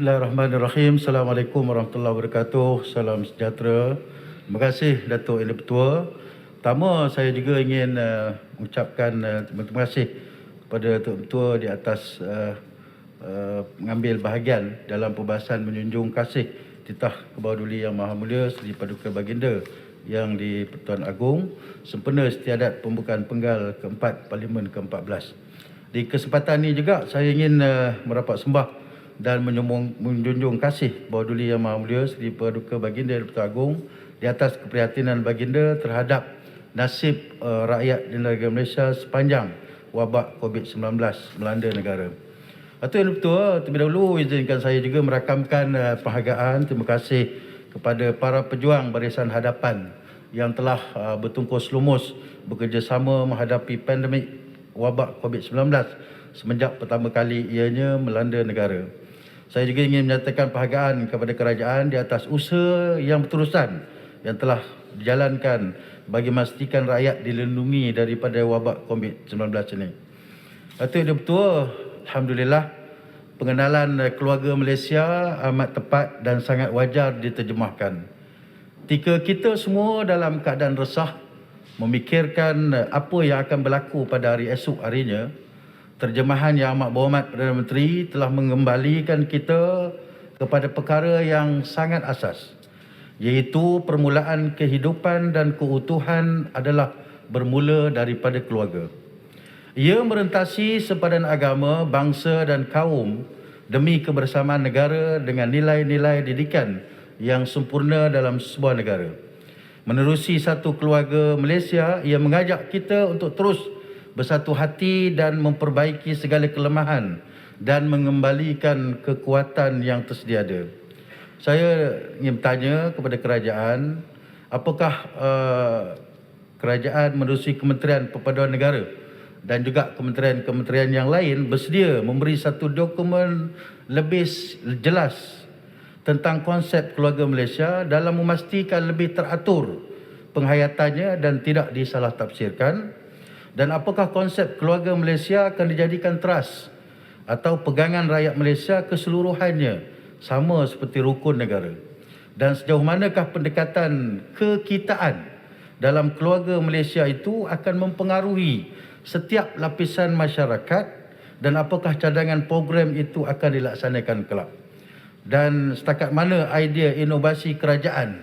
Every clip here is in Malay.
Bismillahirrahmanirrahim. Assalamualaikum warahmatullahi wabarakatuh. Salam sejahtera. Terima kasih Datuk Yang Dipertua. Pertama, saya juga ingin ucapkan terima kasih kepada Datuk Ketua di atas mengambil bahagian dalam perbahasan menjunjung kasih titah Kebawah Duli Yang Maha Mulia Seri Paduka Baginda yang di-Pertuan Agong sempena istiadat pembukaan penggal keempat Parlimen ke-14. Di kesempatan ini juga saya ingin merapat sembah dan menjunjung kasih Kebawah Duli Yang Maha Mulia Seri Paduka Baginda di-Pertuan Agong di atas keprihatinan baginda terhadap nasib rakyat di negara Malaysia sepanjang wabak COVID-19 melanda negara. Datuk Yang Dipertua, terlebih dahulu izinkan saya juga merakamkan penghargaan terima kasih kepada para pejuang Barisan Hadapan yang telah bertungkus lumus bekerjasama menghadapi pandemik wabak COVID-19 semenjak pertama kali ianya melanda negara. Saya juga ingin menyatakan penghargaan kepada kerajaan di atas usaha yang berterusan yang telah dijalankan bagi memastikan rakyat dilindungi daripada wabak COVID-19 ini. Datuk Yang Dipertua, alhamdulillah pengenalan keluarga Malaysia amat tepat dan sangat wajar diterjemahkan. Ketika kita semua dalam keadaan resah memikirkan apa yang akan berlaku pada hari esok harinya, terjemahan Yang Amat Berhormat Perdana Menteri telah mengembalikan kita kepada perkara yang sangat asas, iaitu permulaan kehidupan dan keutuhan adalah bermula daripada keluarga. Ia merentasi sepadan agama, bangsa dan kaum demi kebersamaan negara dengan nilai-nilai didikan yang sempurna dalam sebuah negara. Menerusi satu keluarga Malaysia, ia mengajak kita untuk terus bersatu hati dan memperbaiki segala kelemahan dan mengembalikan kekuatan yang tersedia ada. Saya ingin bertanya kepada kerajaan, apakah kerajaan menerusi Kementerian Perpaduan Negara dan juga kementerian-kementerian yang lain bersedia memberi satu dokumen lebih jelas tentang konsep keluarga Malaysia dalam memastikan lebih teratur penghayatannya dan tidak disalah tafsirkan? Dan apakah konsep keluarga Malaysia akan dijadikan teras atau pegangan rakyat Malaysia keseluruhannya sama seperti rukun negara? Dan sejauh manakah pendekatan kekitaan dalam keluarga Malaysia itu akan mempengaruhi setiap lapisan masyarakat dan apakah cadangan program itu akan dilaksanakan kelak? Dan setakat mana idea inovasi kerajaan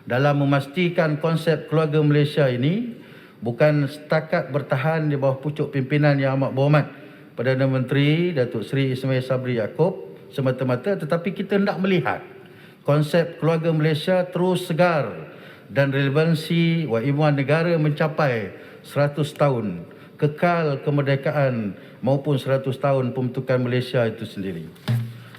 dalam memastikan konsep keluarga Malaysia ini bukan setakat bertahan di bawah pucuk pimpinan Yang Amat Berhormat Perdana Menteri Datuk Seri Ismail Sabri Yaakob semata-mata, tetapi kita hendak melihat konsep keluarga Malaysia terus segar dan relevansi waimuan negara mencapai 100 tahun kekal kemerdekaan maupun 100 tahun pembentukan Malaysia itu sendiri.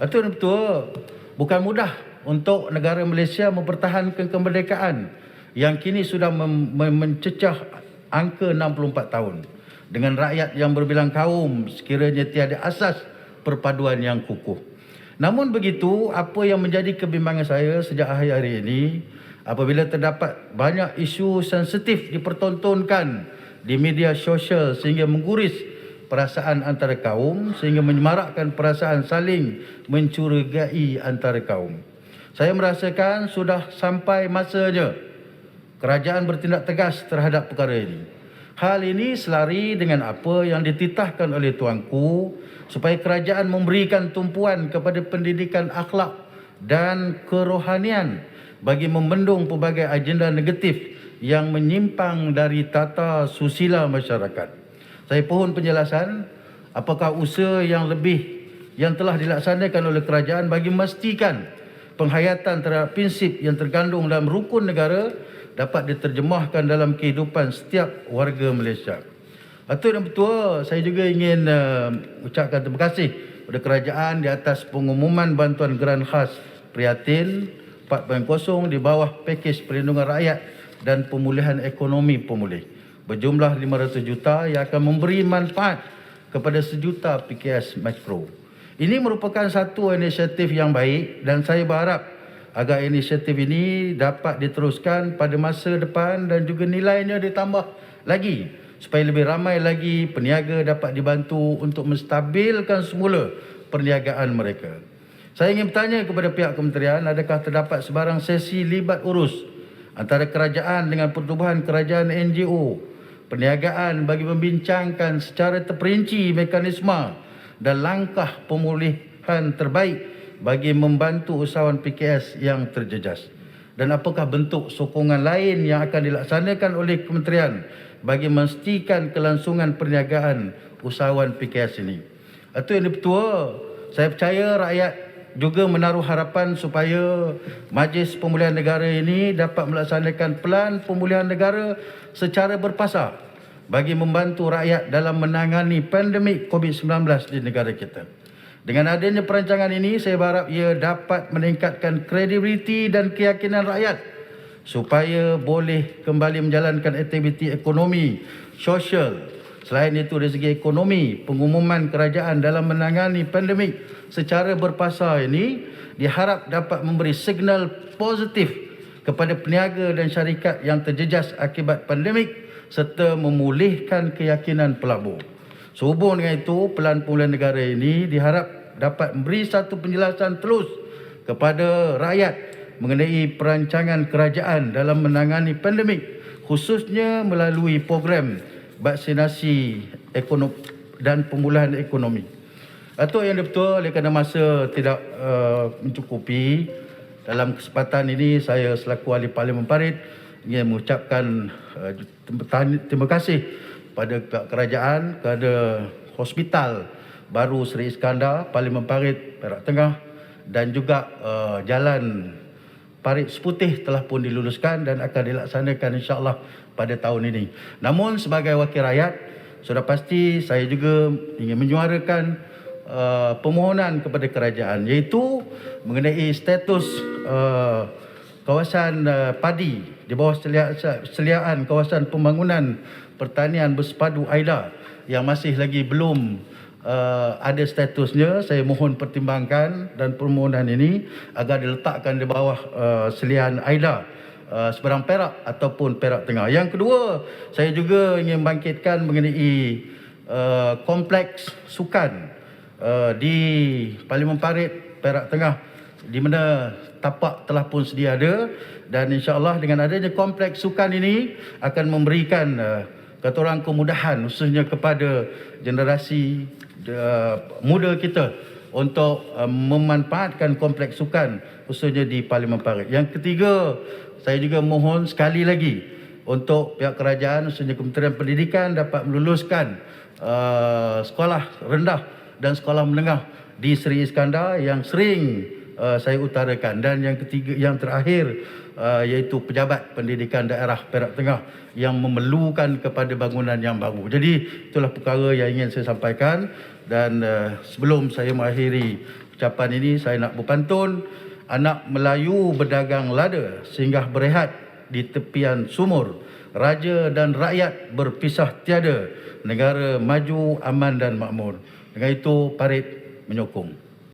Datuk Yang Dipertua, bukan mudah untuk negara Malaysia mempertahankan kemerdekaan yang kini sudah mencecah angka 64 tahun dengan rakyat yang berbilang kaum sekiranya tiada asas perpaduan yang kukuh. Namun begitu, apa yang menjadi kebimbangan saya sejak hari-hari ini apabila terdapat banyak isu sensitif dipertontonkan di media sosial sehingga mengguris perasaan antara kaum, sehingga menyemarakkan perasaan saling mencurigai antara kaum. Saya merasakan sudah sampai masanya kerajaan bertindak tegas terhadap perkara ini. Hal ini selari dengan apa yang dititahkan oleh Tuanku supaya kerajaan memberikan tumpuan kepada pendidikan akhlak dan kerohanian bagi membendung pelbagai agenda negatif yang menyimpang dari tata susila masyarakat. Saya pohon penjelasan apakah usaha yang lebih yang telah dilaksanakan oleh kerajaan bagi memastikan penghayatan terhadap prinsip yang terkandung dalam rukun negara dapat diterjemahkan dalam kehidupan setiap warga Malaysia. Datuk Yang Dipertua, saya juga ingin ucapkan terima kasih kepada kerajaan di atas pengumuman bantuan geran khas Prihatin 4.0 di bawah pakej perlindungan rakyat dan pemulihan ekonomi pemulih berjumlah 500 juta yang akan memberi manfaat kepada 1 juta PKS Mikro. Ini merupakan satu inisiatif yang baik dan saya berharap agar inisiatif ini dapat diteruskan pada masa depan dan juga nilainya ditambah lagi supaya lebih ramai lagi peniaga dapat dibantu untuk menstabilkan semula perniagaan mereka. Saya ingin bertanya kepada pihak kementerian, adakah terdapat sebarang sesi libat urus antara kerajaan dengan pertubuhan kerajaan NGO, perniagaan bagi membincangkan secara terperinci mekanisme dan langkah pemulihan terbaik bagi membantu usahawan PKS yang terjejas? Dan apakah bentuk sokongan lain yang akan dilaksanakan oleh kementerian bagi memastikan kelangsungan perniagaan usahawan PKS ini? Itu yang Ketua, saya percaya rakyat juga menaruh harapan supaya Majlis Pemulihan Negara ini dapat melaksanakan pelan pemulihan negara secara berpasar bagi membantu rakyat dalam menangani pandemik COVID-19 di negara kita. Dengan adanya perancangan ini, saya berharap ia dapat meningkatkan kredibiliti dan keyakinan rakyat supaya boleh kembali menjalankan aktiviti ekonomi, sosial. Selain itu, dari segi ekonomi, pengumuman kerajaan dalam menangani pandemik secara berpasar ini diharap dapat memberi signal positif kepada peniaga dan syarikat yang terjejas akibat pandemik serta memulihkan keyakinan pelabur. Sehubung dengan itu, pelan pemulihan negara ini diharap dapat memberi satu penjelasan terus kepada rakyat mengenai perancangan kerajaan dalam menangani pandemik, khususnya melalui program vaksinasi ekonomi dan pemulihan ekonomi. Atau yang betul, oleh kerana masa tidak mencukupi, dalam kesempatan ini saya selaku Ahli Parlimen Parit ingin mengucapkan terima kasih pada pihak kerajaan, kepada Hospital Baru Seri Iskandar, Parlimen Parit Perak Tengah, dan juga Jalan Parit Seputih telah pun diluluskan dan akan dilaksanakan insya-Allah pada tahun ini. Namun sebagai wakil rakyat, sudah pasti saya juga ingin menyuarakan permohonan kepada kerajaan, iaitu mengenai status kawasan padi di bawah seliaan kawasan pembangunan pertanian bersepadu AIDA yang masih lagi belum ada statusnya. Saya mohon pertimbangkan dan permohonan ini agar diletakkan di bawah seliaan AIDA seberang Perak ataupun Perak Tengah. Yang kedua, saya juga ingin bangkitkan mengenai kompleks sukan di Parlimen Parit Perak Tengah, di mana tapak telah pun sedia ada, dan insya-Allah dengan adanya kompleks sukan ini akan memberikan kata orang kemudahan khususnya kepada generasi muda kita untuk memanfaatkan kompleks sukan khususnya di Parlimen Parit. Yang ketiga, saya juga mohon sekali lagi untuk pihak kerajaan khususnya Kementerian Pendidikan dapat meluluskan sekolah rendah dan sekolah menengah di Seri Iskandar yang sering saya utarakan. Dan yang ketiga, yang terakhir, iaitu pejabat pendidikan daerah Perak Tengah yang memerlukan kepada bangunan yang baru. Jadi itulah perkara yang ingin saya sampaikan. Dan sebelum saya mengakhiri ucapan ini, saya nak berpantun. Anak Melayu berdagang lada singgah berehat di tepian sumur. Raja dan rakyat berpisah tiada. Negara maju, aman dan makmur. Dengan itu, Parit menyokong.